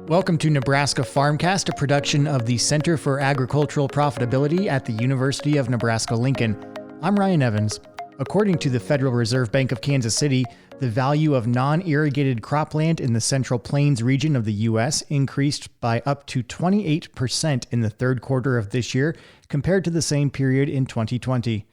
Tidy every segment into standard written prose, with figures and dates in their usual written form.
Welcome to Nebraska Farmcast, a production of the Center for Agricultural Profitability at the University of Nebraska-Lincoln. I'm Ryan Evans. According to the Federal Reserve Bank of Kansas City, the value of non-irrigated cropland in the Central Plains region of the U.S. increased by up to 28% in the third quarter of this year compared to the same period in 2020.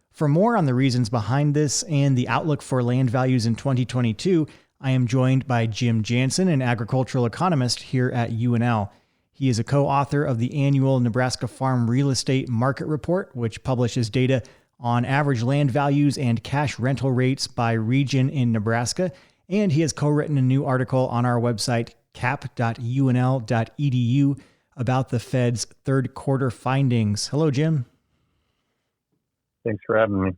For more on the reasons behind this and the outlook for land values in 2022, I am joined by Jim Jansen, an agricultural economist here at UNL. He is a co-author of the annual Nebraska Farm Real Estate Market Report, which publishes data on average land values and cash rental rates by region in Nebraska. And he has co-written a new article on our website, cap.unl.edu, about the Fed's third quarter findings. Hello, Jim. Thanks for having me.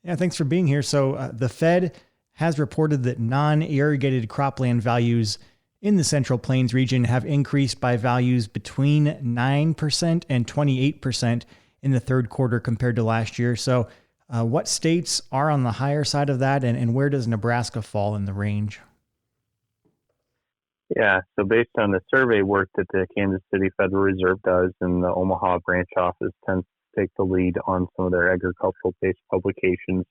Yeah, thanks for being here. So the Fed has reported that non-irrigated cropland values in the Central Plains region have increased by values between 9% and 28% in the third quarter compared to last year. So what states are on the higher side of that, and where does Nebraska fall in the range? Yeah, so based on the survey work that the Kansas City Federal Reserve does, and the Omaha branch office tends to take the lead on some of their agricultural-based publications,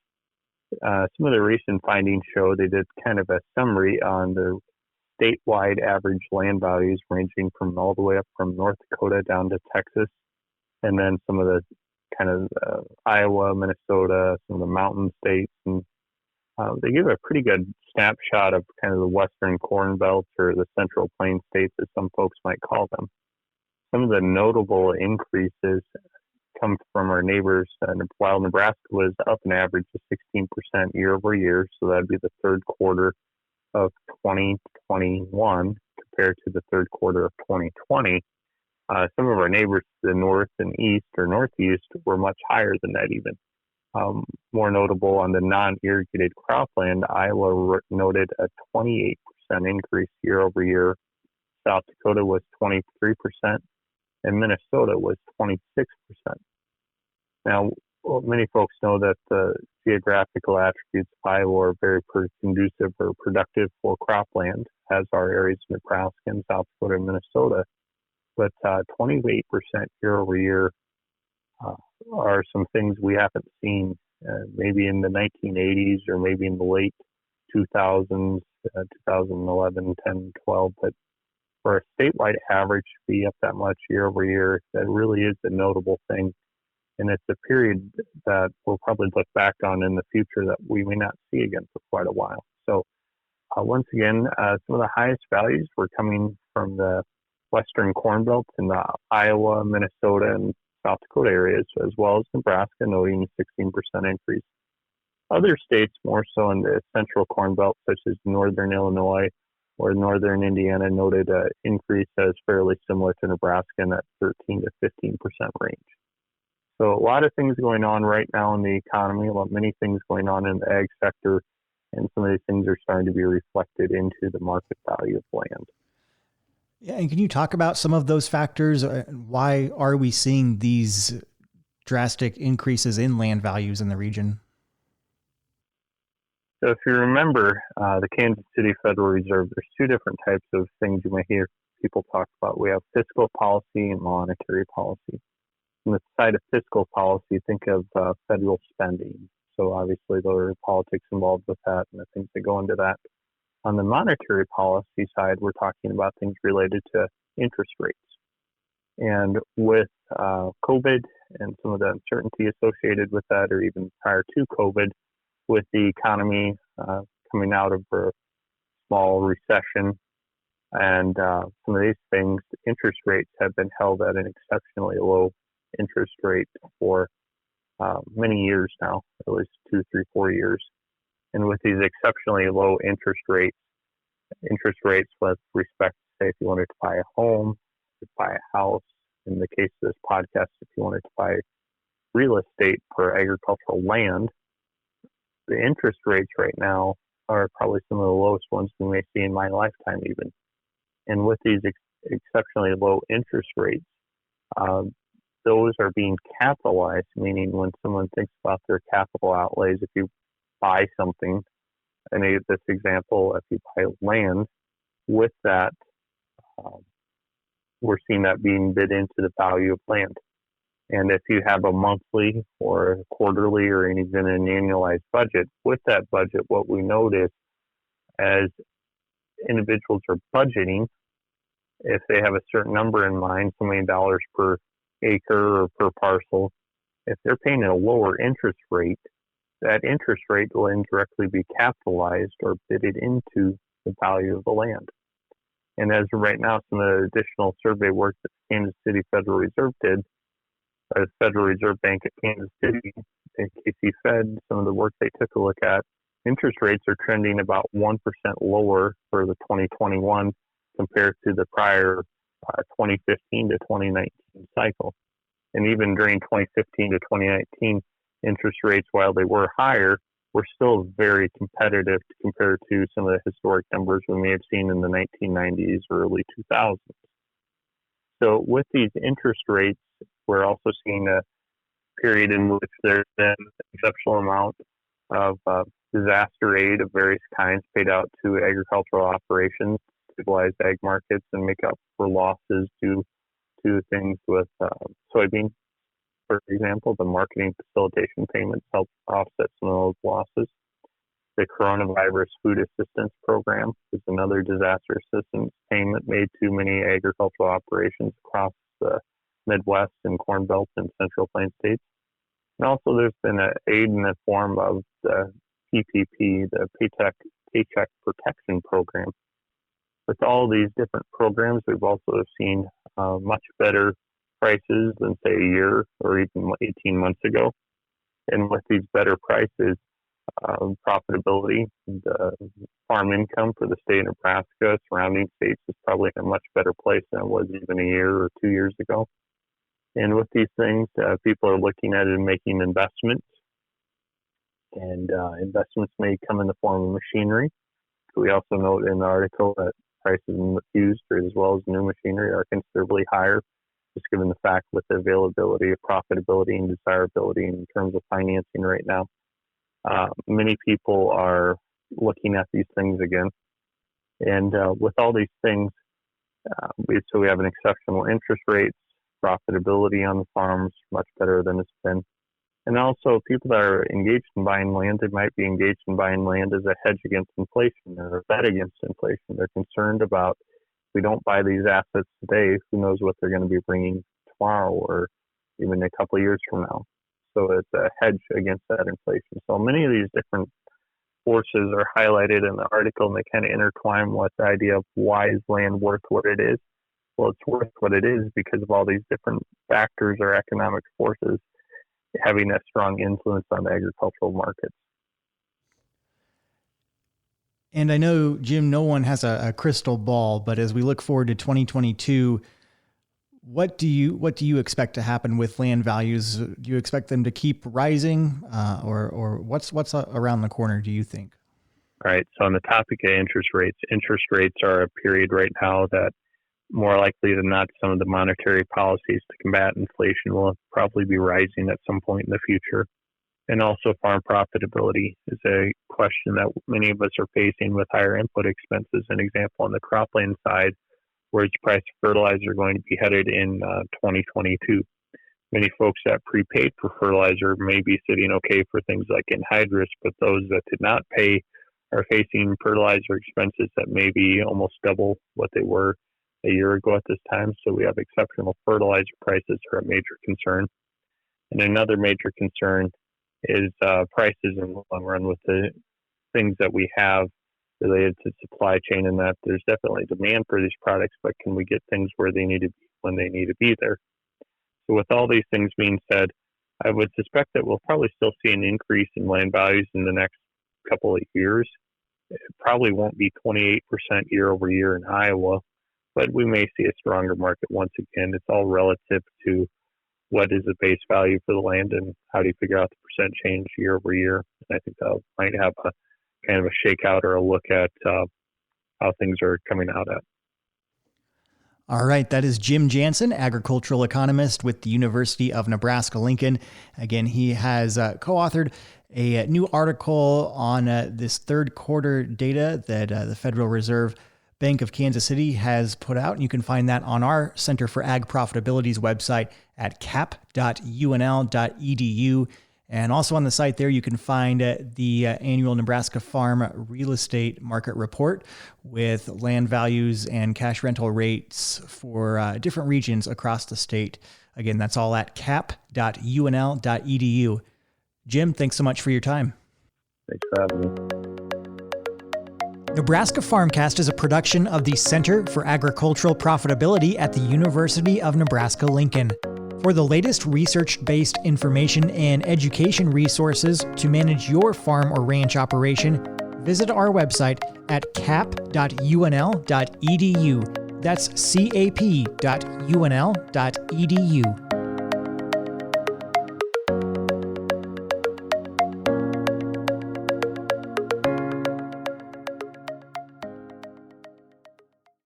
some of the recent findings show they did kind of a summary on the statewide average land values ranging from all the way up from North Dakota down to Texas, and then some of the kind of Iowa, Minnesota, some of the mountain states. And they give a pretty good snapshot of kind of the Western Corn Belt, or the Central Plains states, as some folks might call them. Some of the notable increases come from our neighbors. While Nebraska was up an average of 16% year over year, so that'd be the third quarter of 2021 compared to the third quarter of 2020. Some of our neighbors to the north and east or northeast were much higher than that even. More notable on the non-irrigated cropland, Iowa noted a 28% increase year over year. South Dakota was 23%, and Minnesota was 26%. Now, many folks know that the geographical attributes of Iowa are very conducive or productive for cropland, as are areas of Nebraska and South Dakota and Minnesota. But 28% year over year are some things we haven't seen maybe in the 1980s or maybe in the late 2000s, 2011, 10, 12. But for a statewide average to be up that much year over year, that really is a notable thing. And it's a period that we'll probably look back on in the future that we may not see again for quite a while. So once again, some of the highest values were coming from the Western Corn Belt in the Iowa, Minnesota, and South Dakota areas, as well as Nebraska, noting a 16% increase. Other states more so in the Central Corn Belt, such as Northern Illinois or Northern Indiana, noted an increase that is fairly similar to Nebraska in that 13 to 15% range. So a lot of things going on right now in the economy, many things going on in the ag sector, and some of these things are starting to be reflected into the market value of land. Yeah, and can you talk about some of those factors? Why are we seeing these drastic increases in land values in the region? So if you remember the Kansas City Federal Reserve, there's two different types of things you might hear people talk about. We have fiscal policy and monetary policy. On the side of fiscal policy, think of federal spending. So obviously there are politics involved with that and the things that go into that. On the monetary policy side, we're talking about things related to interest rates. And with COVID and some of the uncertainty associated with that, or even prior to COVID, with the economy coming out of a small recession and some of these things, interest rates have been held at an exceptionally low interest rate for many years now, at least 2, 3, 4 years. And with these exceptionally low interest rates with respect to, say, if you wanted to buy a home, to buy a house, in the case of this podcast, if you wanted to buy real estate for agricultural land, the interest rates right now are probably some of the lowest ones we may see in my lifetime even. And with these exceptionally low interest rates, those are being capitalized, meaning when someone thinks about their capital outlays, if you buy something, and this example, if you buy land, with that we're seeing that being bid into the value of land. And if you have a monthly or a quarterly or even an annualized budget, with that budget, what we notice as individuals are budgeting, if they have a certain number in mind, so many dollars per acre or per parcel, if they're paying a lower interest rate, that interest rate will indirectly be capitalized or bidded into the value of the land. And as of right now, some of the additional survey work that the Kansas City Federal Reserve did, the Federal Reserve Bank at Kansas City, and KC Fed, some of the work they took a look at, interest rates are trending about 1% lower for the 2021 compared to the prior 2015 to 2019 cycle. And even during 2015 to 2019, interest rates, while they were higher, were still very competitive compared to some of the historic numbers we may have seen in the 1990s or early 2000s. So with these interest rates, we're also seeing a period in which there's been an exceptional amount of disaster aid of various kinds paid out to agricultural operations, stabilize ag markets, and make up for losses due to things with soybeans. For example, the marketing facilitation payments help offset some of those losses. The coronavirus food assistance program is another disaster assistance payment made to many agricultural operations across the Midwest and Corn Belt and Central Plains states. And also there's been an aid in the form of the PPP, the Paycheck Protection Program. With all these different programs, we've also seen much better prices than, say, a year or even 18 months ago. And with these better prices, profitability, the farm income for the state of Nebraska, surrounding states, is probably in a much better place than it was even a year or 2 years ago. And with these things, people are looking at it and making investments. And investments may come in the form of machinery. We also note in the article that prices in used as well as new machinery are considerably higher, just given the fact with the availability of profitability and desirability in terms of financing right now. Many people are looking at these things again. And with all these things, we have an exceptional interest rates, profitability on the farms, much better than it's been. And also people that are engaged in buying land, they might be engaged in buying land as a hedge against inflation or a bet against inflation. They're concerned about, if we don't buy these assets today, who knows what they're going to be bringing tomorrow or even a couple of years from now. So it's a hedge against that inflation. So many of these different forces are highlighted in the article, and they kind of intertwine with the idea of why is land worth what it is. Well, it's worth what it is because of all these different factors or economic forces having a strong influence on the agricultural markets. And I know, Jim, no one has a crystal ball, but as we look forward to 2022, what do you expect to happen with land values? Do you expect them to keep rising, or what's around the corner, do you think? All right. So on the topic of interest rates are a period right now that more likely than not, some of the monetary policies to combat inflation will probably be rising at some point in the future. And also farm profitability is a question that many of us are facing with higher input expenses. An example on the cropland side, where its price of fertilizer are going to be headed in 2022. Many folks that prepaid for fertilizer may be sitting okay for things like anhydrous, but those that did not pay are facing fertilizer expenses that may be almost double what they were a year ago at this time. So we have exceptional fertilizer prices are a major concern. And another major concern is prices in the long run with the things that we have related to supply chain, and that there's definitely demand for these products, but can we get things where they need to be when they need to be there? So with all these things being said, I would suspect that we'll probably still see an increase in land values in the next couple of years. It probably won't be 28% year over year in Iowa, but we may see a stronger market once again. It's all relative to what is the base value for the land and how do you figure out the percent change year over year. And I think that might have a kind of a shakeout or a look at how things are coming out at. All right. That is Jim Jansen, agricultural economist with the University of Nebraska-Lincoln. Again, he has co-authored a new article on this third quarter data that the Federal Reserve Bank of Kansas City has put out, and you can find that on our Center for Ag Profitability's website at cap.unl.edu. And also on the site there, you can find the annual Nebraska Farm Real Estate Market Report with land values and cash rental rates for different regions across the state. Again, that's all at cap.unl.edu. Jim, thanks so much for your time. Thanks for having me. Nebraska Farmcast is a production of the Center for Agricultural Profitability at the University of Nebraska-Lincoln. For the latest research-based information and education resources to manage your farm or ranch operation, visit our website at cap.unl.edu. That's cap.unl.edu.